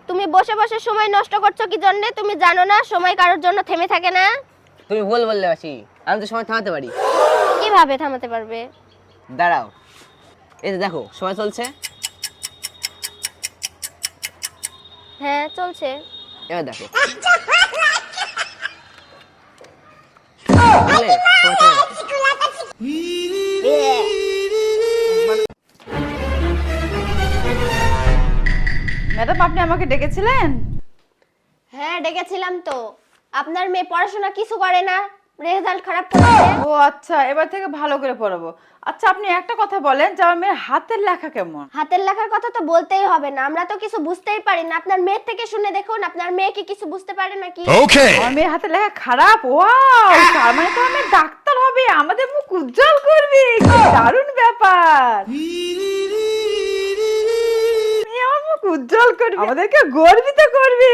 তুমি বসে বসে সময় নষ্ট করছো কি জন্য? তুমি জানো না সময় কারোর জন্য থেমে থাকে না? তুমি বললে মাসি, আমি তো সময় থামাতে পারি। কিভাবে থামাতে পারবে? দাঁড়াও, এই যে দেখো সময় চলছে। হ্যাঁ চলছে। এবার দেখো, বুঝলে? সময় থেমে গেছে। ম্যাডাম, আপনি আমাকে ডেকেছিলেন? হ্যাঁ ডেকেছিলাম তো। আপনার মেয়ে পড়াশোনা কিছু করে না, রেজাল্ট খারাপ করেছে। ও আচ্ছা, এবার থেকে ভালো করে পড়াবো। আচ্ছা, আপনি একটা কথা বলেন যে আমার মেয়ের হাতের লেখা কেমন? হাতের লেখার কথা তো বলতেই হবে না, আমরা তো কিছু বুঝতেই পারি না। আপনার মেয়ের থেকে শুনে দেখুন, আপনার মেয়ে কি কিছু বুঝতে পারে নাকি? আমার মেয়ের হাতের লেখা খারাপ? ওয়াও, তার মানে তো আমি ডাক্তার হবে, আমাদের মুখ উজ্জ্বল করবে। কি দারুণ ব্যাপার! মেয়ে আমার মুখ উজ্জ্বল করবে, আমাদেরকে গর্বিত করবে।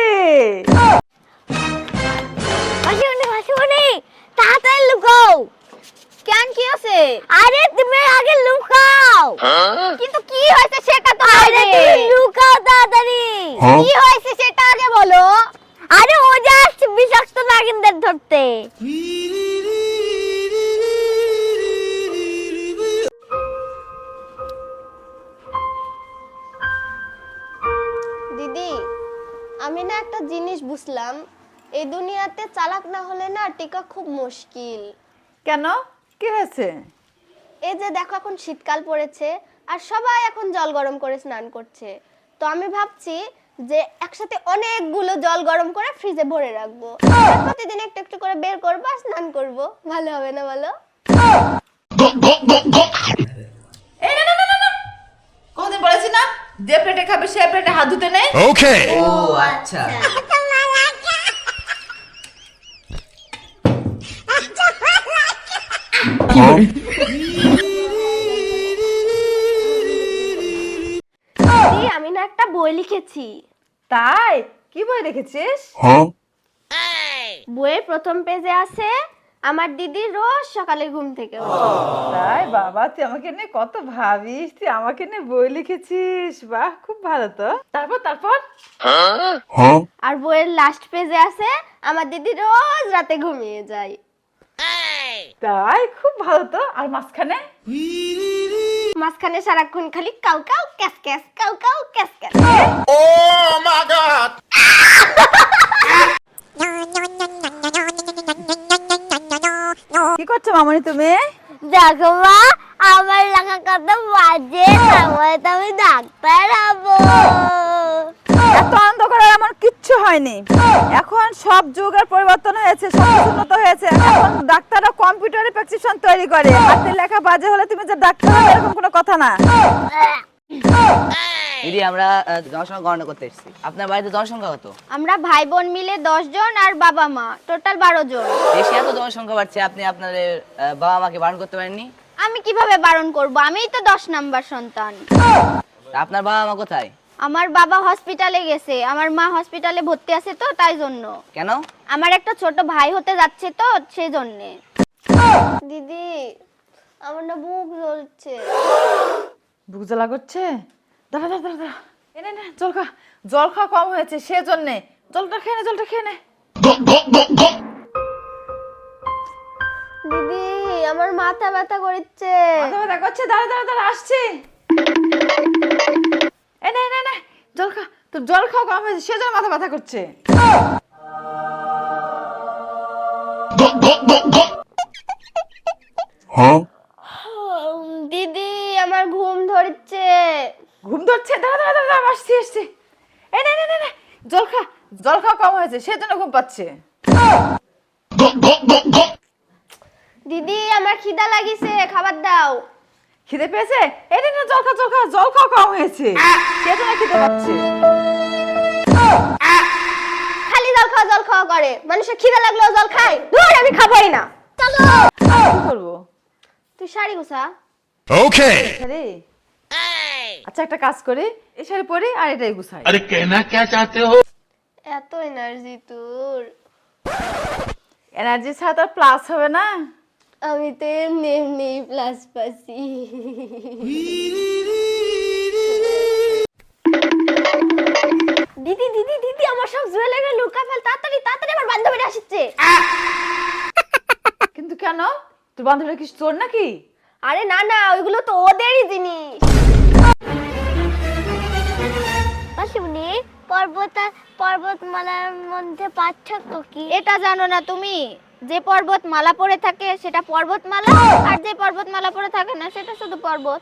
হাসিমনি তাড়াতাড়ি লুকাও। কেন কি আছে? আরে তুমি আগে লুকাও। কিন্তু কি হয়েছে সেটা তো আরে তুমি লুকাও তাড়াতাড়ি। কি হয়েছে সেটা আগে বলো। আরে ও যাচ্ছে বিষাক্ত নাগিনদের ধরতে। দিদি, আমি না একটা জিনিস বুঝলাম, এই দুনিয়াতে চালাক না হলে না টিকা খুব মুশকিল। কেন, কি হয়েছে? এই যে দেখো এখন শীতকাল পড়েছে আর সবাই এখন জল গরম করে স্নান করছে। তো আমি ভাবছি যে একসাথে অনেকগুলো জল গরম করে ফ্রিজে ভরে রাখবো, প্রতিদিন একটু একটু করে বের করবো আর স্নান করবো। ভালো হবে না বলো? এই না না না না, কোনদিন বলেছি না যে প্লেটে খাবে সে প্লেটে হাত ধুতে নেই? Okay. ও আচ্ছা, দিদি, আমি না একটা বই লিখেছি। তাই? কি বই রেখেছিস? Huh? বইয়ের প্রথম পেজে আছে আমার দিদি রোজ সকালে ঘুম থেকে ওঠে। তাই? বাবা, তুই আমাকে নিয়ে কত ভাবিস, তুই আমাকে নিয়ে বই লিখেছিস। বাহ, খুব ভালো তো। তারপর তারপর Huh? আর বইয়ের লাস্ট পেজে আছে আমার দিদি রোজ রাতে ঘুমিয়ে যায়। তাই? খুব ভালো তো। আর মাঝখানে? মাঝখানে সারাক্ষণ খালি cow cow cash cash, cow cow cash cash. Oh my God. কি করছো মামনি তুমি? দেখো মা, আমার লেখা কত বাজে, তারপরে তো আমি ডাক্তার হবো। এত অন্ধকার এমন কিচ্ছু হয়নি। এখন সব যুগের পরিবর্তন হয়েছে, সব উন্নত হয়েছে। এখন ডাক্তাররা কম্পিউটারে প্রেসক্রিপশন তৈরি করে। হাতের লেখা বাজে হলে তুমি যে ডাক্তার হবে এরকম কোনো কথা না। দিদি আমরা জনসংখ্যা গণনা করতে এসেছি। আপনার বাড়িতে জনসংখ্যা কত? আমরা ভাই বোন মিলে 10 জন আর বাবা মা টোটাল 12 জন। দেশে এত জনসংখ্যা বাড়ছে, আপনি আপনাদের বাবা মাকে বারণ করতে পারেননি? আমি কিভাবে বারণ করব? আমিই তো 10 নাম্বার সন্তান। তা আপনার বাবা মা কোথায়? আমার বাবা হসপিটালে গেছে, আমার মা হসপিটালে ভর্তি আছে তো তাই জন্য। কেন? আমার একটা ছোট ভাই হতে যাচ্ছে তো সেই জন্য। দিদি, আমার না বুক জ্বলছে। বুক জ্বালা করছে? দাঁড়া দাঁড়া দাঁড়া দাঁড়া। এনে নে জল খা। জল খাওয়া কম হয়েছে সেজন্য। জলটা খেয়ে নে, জলটা খেয়ে নে। দিদি, আমার মাথা ব্যথা করছে। মাথা ব্যথা করছে? দাঁড়া দাঁড়া দাঁড়া, আসছি। এনে এনে নে জল খা। তোর জল খাওয়া কম হয়েছে সেজন্য মাথা ব্যথা করছে। Huh? দিদি, আমার ঘুম ধরছে। ঘুম ধরছে? দাঁড়া দাঁড়া দাঁড়া, আসছি আসছি। এনে এনে নে জল খা। জল খাওয়া কম হয়েছে সেজন্য ঘুম পাচ্ছে। দিদি, আমার খিদা লাগিছে, খাবার দাও। খিদে পেয়েছে? এনে নে জল খা, জল খা। জল খাওয়া কম হয়েছে সেজন্য খিদে পাচ্ছে। খালি জল খাওয়া করে, মানুষের খিদা লাগলেও জল খায়। ধুর, আমি খাবোই না। চলো। কি করবো? তুই শাড়ি গুছা। Okay. আরে আচ্ছা, একটা কাজ করি, এই শাড়ি পরি আর এটাই গুছাই। अरे कहना क्या चाहते हो? এত এনার্জি তোর। এনার্জি ছাড়া তো প্লাস হবে না। আমি তো এমনি এমনি প্লাস পাচ্ছি। দিদি দিদি দিদি আমার সব জুয়েলারি লুকা ফেল, তাড়াতাড়ি তাড়াতাড়ি, আমার বান্ধবীরা আসছে। কিন্তু কেন, তোর বান্ধবীরা কি চোর নাকি? আরে না না, ওইগুলো তো ওদেরই জিনিস। মাসুনি, পর্বতমালার মধ্যে পার্থক্য কি? এটা জানো না তুমি? যে পর্বতমালা পরে থাকে সেটা পর্বতমালা, আর যে পর্বতমালা পরে থাকে না সেটা শুধু পর্বত।